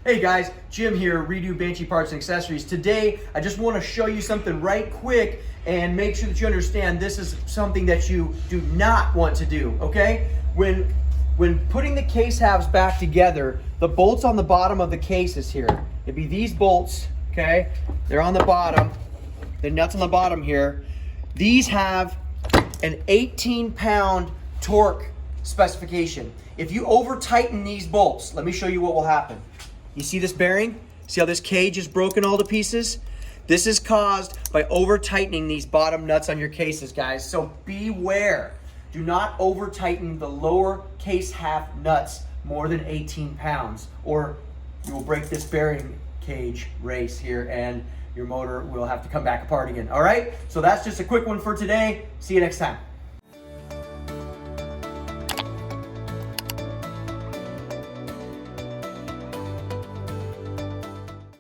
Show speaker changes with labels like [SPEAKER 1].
[SPEAKER 1] Hey guys, Jim here, Redo Banshee Parts and Accessories. Today, I just want to show you something right quick and make sure that you understand this is something that you do not want to do, okay? When putting the case halves back together, the bolts on the bottom of the cases here, it'd be these bolts, okay? They're on the bottom, the nuts on the bottom here. These have an 18-pound torque specification. If you over tighten these bolts, let me show you what will happen. You see this bearing? See how this cage is broken all to pieces? This is caused by over tightening these bottom nuts on your cases, guys. So beware. Do not over tighten the lower case half nuts more than 18 pounds or you will break this bearing cage race here and your motor will have to come back apart again. All right? So that's just a quick one for today. See you next time.